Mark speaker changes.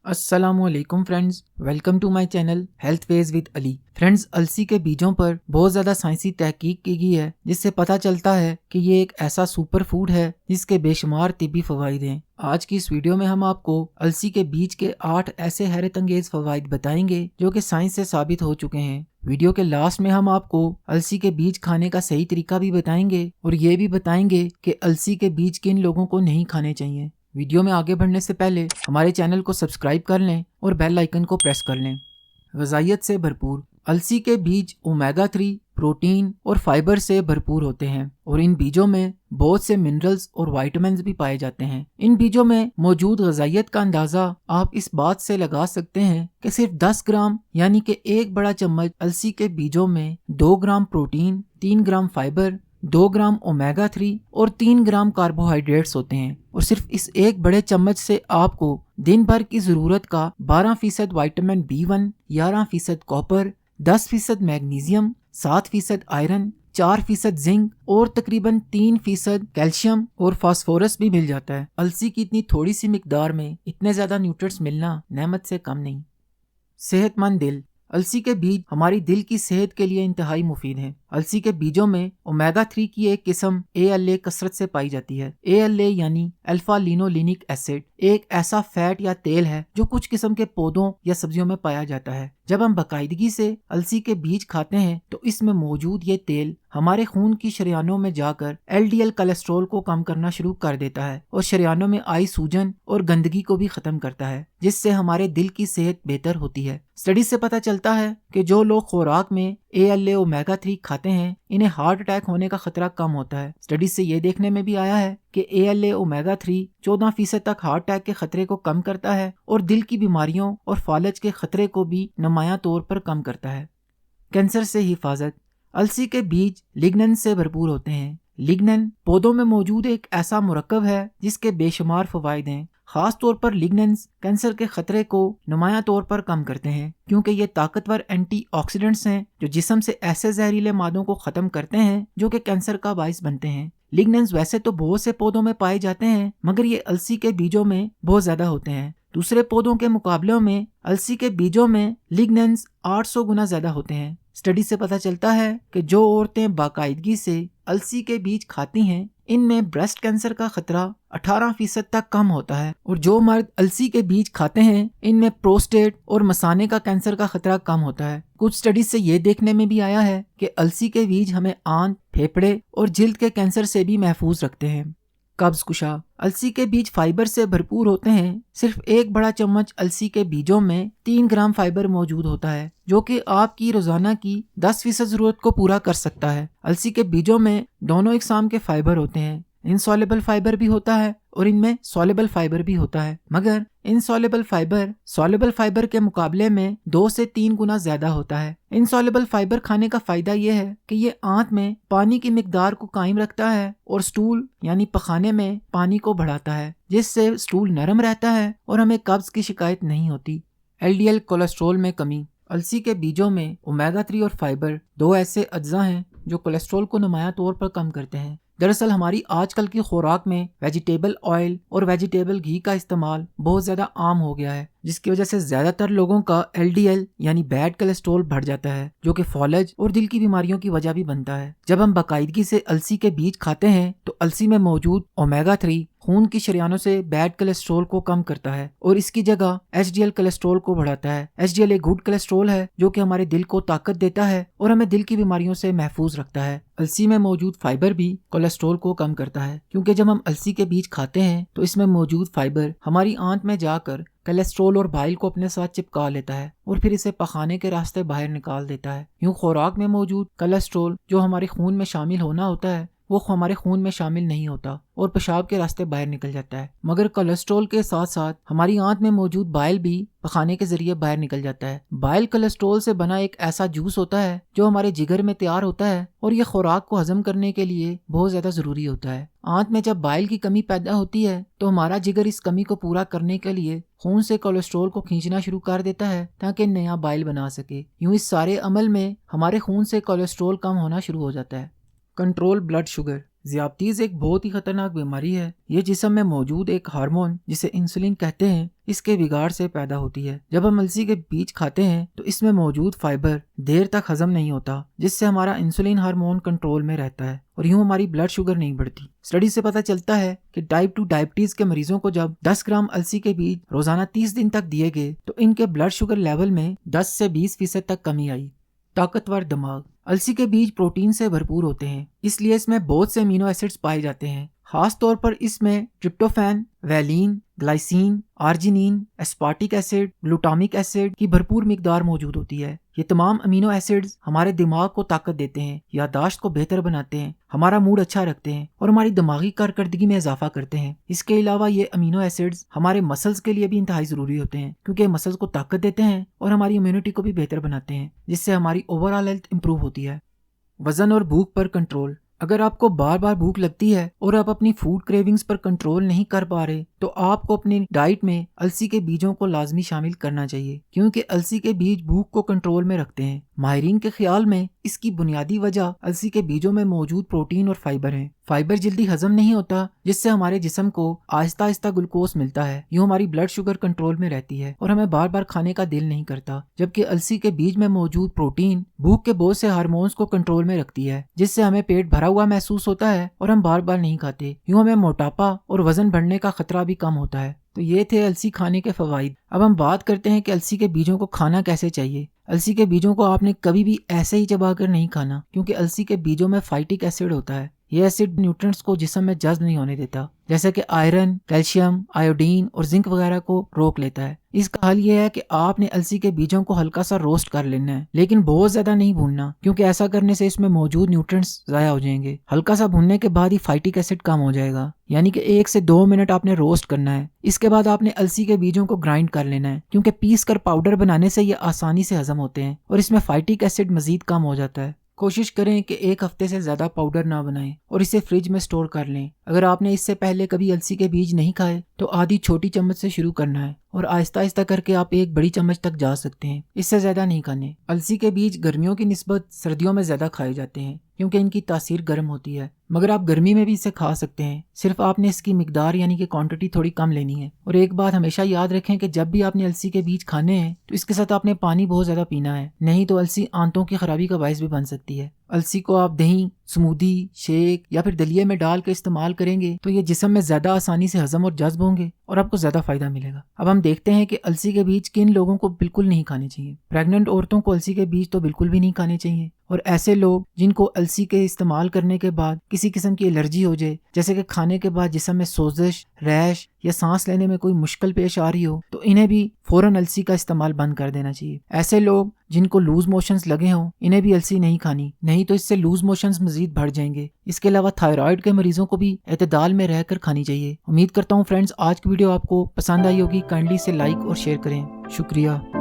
Speaker 1: अस्सलामुअलैकुम friends, welcome to my channel health ways with Ali. Friends, अलसी के बीजों पर बहुत ज़्यादा साइंसी तहकीक की गई है, जिससे पता चलता है कि ये एक ऐसा सुपर फूड है जिसके बेशुमार तिब्बी फ़वाइद हैं। आज की इस वीडियो में हम आपको अलसी के बीज के 8 ऐसे हैरत अंगेज फ़वाइद बताएंगे जो कि साइंस से साबित हो चुके हैं। वीडियो के लास्ट में हम आपको अलसी के बीज खाने का सही तरीका भी बताएंगे और ये भी बताएंगे कि अलसी के बीज किन लोगों को नहीं खाने चाहिए। वीडियो में आगे बढ़ने से पहले हमारे चैनल को सब्सक्राइब कर लें और बेल आइकन को प्रेस कर लें। ग़िज़ाइयत से भरपूर अलसी के बीज ओमेगा 3, प्रोटीन और फाइबर से भरपूर होते हैं और इन बीजों में बहुत से मिनरल्स और विटामिन्स भी पाए जाते हैं। इन बीजों में मौजूद ग़िज़ाइयत का अंदाज़ा आप इस बात से लगा सकते हैं कि सिर्फ 10 ग्राम यानी कि एक बड़ा चम्मच अलसी के बीजों में 2 ग्राम प्रोटीन, 3 ग्राम फाइबर, 2 ग्राम ओमेगा 3 और 3 ग्राम कार्बोहाइड्रेट्स होते हैं। और सिर्फ इस एक बड़े चम्मच से आपको दिन भर की ज़रूरत का 12% vitamin B1, 11% copper, 10% magnesium, 7% iron, 4% zinc और तकरीबन 3% कैल्शियम और फास्फोरस भी मिल जाता है। अलसी की इतनी थोड़ी सी मिकदार में इतने ज़्यादा न्यूट्रिएंट्स मिलना नेमत से कम नहीं। सेहतमंद दिल अलसी के बीज हमारी दिल की सेहत के लिए इंतहाई मुफीद हैं। अलसी के बीजों में ओमेगा 3 की एक किस्म ALA कसरत से पाई जाती है। ALA यानी अल्फा लिनोलिनिक एसिड एक ऐसा फैट या तेल है जो कुछ किस्म के पौधों या सब्जियों में पाया जाता है। जब हम बाकायदगी से अलसी के बीज खाते हैं तो इसमें मौजूद ये तेल हमारे खून की शरियानों में जाकर LDL कोलेस्ट्रॉल को कम करना शुरू कर देता है और शरियानों में आई सूजन और गंदगी को भी खत्म करता है, जिससे हमारे दिल की सेहत बेहतर होती है। स्टडी से पता चलता है कि जो लोग खुराक में ALA ओमेगा 3 खाते हैं इन्हें हार्ट अटैक होने का खतरा कम होता है। स्टडी से ये देखने में भी आया है कि ALA ओमेगा 3 14% तक हार्ट अटैक के खतरे को कम करता है और दिल की बीमारियों और फालज के खतरे को भी नुमायां तौर पर कम करता है। कैंसर से हिफाजत अलसी के बीज लिग्नन से भरपूर होते हैं। लिग्नन पौधों में मौजूद एक ऐसा मुरक्कब है जिसके बेशुमार फवाइद हैं। खास तौर पर लिग्नेंस कैंसर के खतरे को नुमायां तौर पर कम करते हैं, क्योंकि ये ताकतवर एंटीऑक्सीडेंट्स हैं जो जिस्म से ऐसे जहरीले मादों को खत्म करते हैं जो कि कैंसर का बाइस बनते हैं। लिग्नेंस वैसे तो बहुत से पौधों में पाए जाते हैं, मगर ये अलसी के बीजों में बहुत ज्यादा होते हैं। दूसरे पौधों के मुकाबले में अलसी के बीजों में लिग्नेंस 800 गुना ज्यादा होते हैं। स्टडी से पता चलता है कि जो औरतें बाकायदगी से अलसी के बीज खाती हैं इनमें ब्रेस्ट कैंसर का खतरा 18% तक कम होता है और जो मर्द अलसी के बीज खाते हैं इनमें प्रोस्टेट और मसाने का कैंसर का खतरा कम होता है। कुछ स्टडीज से ये देखने में भी आया है कि अलसी के बीज हमें आंत, फेफड़े और जिल्द के कैंसर से भी महफूज रखते हैं। कब्ज कुशा अलसी के बीज फाइबर से भरपूर होते हैं। सिर्फ एक बड़ा चम्मच अलसी के बीजों में 3 ग्राम फाइबर मौजूद होता है, जो कि आपकी रोजाना की 10% जरूरत को पूरा कर सकता है। अलसी के बीजों में दोनों इकसाम के फाइबर होते हैं। इनसॉल्युबल फाइबर भी होता है और इनमें सॉल्युबल फाइबर भी होता है, मगर इनसॉल्युबल फाइबर सॉल्युबल फाइबर के मुकाबले में 2 से 3 गुना ज्यादा होता है। इनसॉल्युबल फाइबर खाने का फायदा यह है कि ये आंत में पानी की मिकदार को कायम रखता है और स्टूल यानी पखाने में पानी को बढ़ाता है, जिससे स्टूल नरम रहता है और हमें कब्ज की शिकायत नहीं होती। LDL कोलेस्ट्रॉल में कमी अलसी के बीजों में ओमेगा 3 और फाइबर 2 ऐसे अज्जा हैं जो कोलेस्ट्रॉल को नुमायां तौर पर कम करते हैं। दरअसल हमारी आजकल की खुराक में वेजिटेबल ऑयल और वेजिटेबल घी का इस्तेमाल बहुत ज़्यादा आम हो गया है, जिसकी वजह से ज़्यादातर लोगों का LDL यानी बैड कोलेस्ट्रॉल बढ़ जाता है, जो कि फॉलज और दिल की बीमारियों की वजह भी बनता है। जब हम बाकायदगी से अलसी के बीज खाते हैं तो अलसी में मौजूद ओमेगा 3 खून की शरियानों से बैड कोलेस्ट्रॉल को कम करता है और इसकी जगह HDL कोलेस्ट्रॉल को बढ़ाता है। HDL एक गुड कोलेस्ट्रॉल है जो कि हमारे दिल को ताकत देता है और हमें दिल की बीमारियों से महफूज रखता है। अलसी में मौजूद फाइबर भी कोलेस्ट्रॉल को कम करता है, क्योंकि जब हम अलसी के बीज खाते हैं तो इसमें मौजूद फाइबर हमारी आंत में जाकर कोलेस्ट्रॉल और बाइल को अपने साथ चिपका लेता है और फिर इसे पखाने के रास्ते बाहर निकाल देता है। यूं खुराक में मौजूद कोलेस्ट्रॉल जो हमारे खून में शामिल होना होता है वो हमारे खून में शामिल नहीं होता और पेशाब के रास्ते बाहर निकल जाता है, मगर कोलेस्ट्रॉल के साथ साथ हमारी आंत में मौजूद बाइल भी पखाने के जरिए बाहर निकल जाता है। बाइल कोलेस्ट्रॉल से बना एक ऐसा जूस होता है जो हमारे जिगर में तैयार होता है और ये खुराक को हजम करने के लिए बहुत ज्यादा जरूरी होता है। आंत में जब बाइल की कमी पैदा होती है तो हमारा जिगर इस कमी को पूरा करने के लिए खून से कोलेस्ट्रॉल को खींचना शुरू कर देता है ताकि नया बाइल बना सके। यूं इस सारे अमल में हमारे खून से कोलेस्ट्रॉल कम होना शुरू हो जाता है। कंट्रोल ब्लड शुगर ज़ियादतीज़ एक बहुत ही खतरनाक बीमारी है। ये जिस्म में मौजूद एक हार्मोन जिसे इंसुलिन कहते हैं, इसके बिगाड़ से पैदा होती है। जब हम अलसी के बीज खाते हैं तो इसमें मौजूद फाइबर देर तक हजम नहीं होता, जिससे हमारा इंसुलिन हार्मोन कंट्रोल में रहता है और यूं हमारी ब्लड शुगर नहीं बढ़ती। स्टडी से पता चलता है कि टाइप 2 डायबिटीज के मरीजों को जब 10 ग्राम अलसी के बीज रोजाना 30 दिन तक दिए गए तो इनके ब्लड शुगर लेवल में 10 से 20% तक कमी आई। ताकतवर दिमाग। अलसी के बीज प्रोटीन से भरपूर होते हैं, इसलिए इसमें बहुत से अमीनो एसिड्स पाए जाते हैं। खास तौर पर इसमें tryptophan, valine, glycine, arginine, aspartic acid, glutamic acid की भरपूर मिकदार मौजूद होती है। ये तमाम अमीनो एसिड्स हमारे दिमाग को ताकत देते हैं, याददाश्त को बेहतर बनाते हैं, हमारा मूड अच्छा रखते हैं और हमारी दिमागी कारकर्दगी में इजाफा करते हैं। इसके अलावा ये अमीनो एसिड्स हमारे मसल्स के लिए भी इंतहाई जरूरी होते हैं, क्योंकि मसल्स को ताकत देते हैं और हमारी इम्यूनिटी को भी बेहतर बनाते हैं, जिससे हमारी ओवरऑल हेल्थ इंप्रूव होती है। वजन और भूख पर कंट्रोल। अगर आपको बार बार भूख लगती है और आप अपनी फूड क्रेविंग्स पर कंट्रोल नहीं कर पा रहे तो आपको अपनी डाइट में अलसी के बीजों को लाजमी शामिल करना चाहिए, क्योंकि अलसी के बीज भूख को कंट्रोल में रखते हैं। माहिरीन के ख्याल में इसकी बुनियादी वजह अलसी के बीजों में मौजूद प्रोटीन और फाइबर है। फाइबर जल्दी हजम नहीं होता, जिससे हमारे जिस्म को आहिस्ता आहिस्ता ग्लूकोज मिलता है। यूं हमारी ब्लड शुगर कंट्रोल में रहती है और हमें बार बार खाने का दिल नहीं करता। जबकि अलसी के बीज में मौजूद प्रोटीन भूख के बहुत से हार्मोन्स को कंट्रोल में रखती है, जिससे हमें पेट भरा हुआ महसूस होता है और हम बार बार नहीं खाते। यूं हमें मोटापा और वजन बढ़ने का खतरा भी कम होता है। तो ये थे अलसी खाने के फवाइद। अब हम बात करते हैं कि अलसी के बीजों को खाना कैसे चाहिए। अलसी के बीजों को आपने कभी भी ऐसे ही चबाकर नहीं खाना, क्योंकि अलसी के बीजों में फाइटिक एसिड होता है। यह एसिड न्यूट्रिएंट्स को जिस्म में जज्ब नहीं होने देता, जैसे कि आयरन, कैल्शियम, आयोडीन और जिंक वगैरह को रोक लेता है। इसका हल यह है कि आपने अलसी के बीजों को हल्का सा रोस्ट कर लेना है, लेकिन बहुत ज्यादा नहीं भूनना, क्योंकि ऐसा करने से इसमें मौजूद न्यूट्रिएंट्स जाया हो जाएंगे। हल्का सा भूनने के बाद ही फाइटिक एसिड कम हो जाएगा, यानी कि 1 से 2 मिनट आपने रोस्ट करना है। इसके बाद आपने अलसी के बीजों को ग्राइंड कर लेना है, क्योंकि पीस कर पाउडर बनाने से ये आसानी से हजम होते हैं और इसमें फाइटिक एसिड मजीद कम हो जाता है। कोशिश करें कि 1 हफ्ते से ज्यादा पाउडर ना बनाएं और इसे फ्रिज में स्टोर कर लें। अगर आपने इससे पहले कभी अलसी के बीज नहीं खाए तो आधी छोटी चम्मच से शुरू करना है और आहिस्ता आहिस्ता करके आप 1 बड़ी चम्मच तक जा सकते हैं। इससे ज्यादा नहीं खाने। अलसी के बीज गर्मियों की निस्बत सर्दियों में ज्यादा खाए जाते हैं, क्योंकि इनकी तासीर गर्म होती है, मगर आप गर्मी में भी इसे खा सकते हैं। सिर्फ आपने इसकी मिकदार यानी कि क्वांटिटी थोड़ी कम लेनी है। और एक बात हमेशा याद रखें कि जब भी आपने अलसी के बीज खाने हैं तो इसके साथ आपने पानी बहुत ज्यादा पीना है, नहीं तो अलसी आंतों की खराबी का बायस भी बन सकती है। अलसी को आप दही, स्मूदी, शेक या फिर दलिये में डाल के इस्तेमाल करेंगे तो ये जिस्म में ज्यादा आसानी से हजम और जज्ब होंगे और आपको ज्यादा फायदा मिलेगा। अब हम देखते हैं कि अलसी के बीज किन लोगों को बिल्कुल नहीं खाने चाहिए। प्रेग्नेंट औरतों को अलसी के बीज तो बिल्कुल भी नहीं खाने चाहिए, और ऐसे लोग जिनको अलसी के इस्तेमाल करने के बाद किसी किस्म की एलर्जी हो जाए, जैसे कि खाने के बाद जिस्म में सोजिश, रैश या सांस लेने में कोई मुश्किल पेश आ रही हो, तो इन्हें भी फौरन अलसी का इस्तेमाल बंद कर देना चाहिए। ऐसे लोग जिनको लूज मोशंस लगे हों, इन्हें भी अलसी नहीं खानी, नहीं तो इससे लूज मोशंस मजीद बढ़ जाएंगे। इसके अलावा थायराइड के मरीजों को भी एतदाल में रहकर खानी चाहिए। उम्मीद करता हूँ फ्रेंड्स आज की वीडियो आपको पसंद आई होगी। काइंडली इसे लाइक और शेयर करें। शुक्रिया।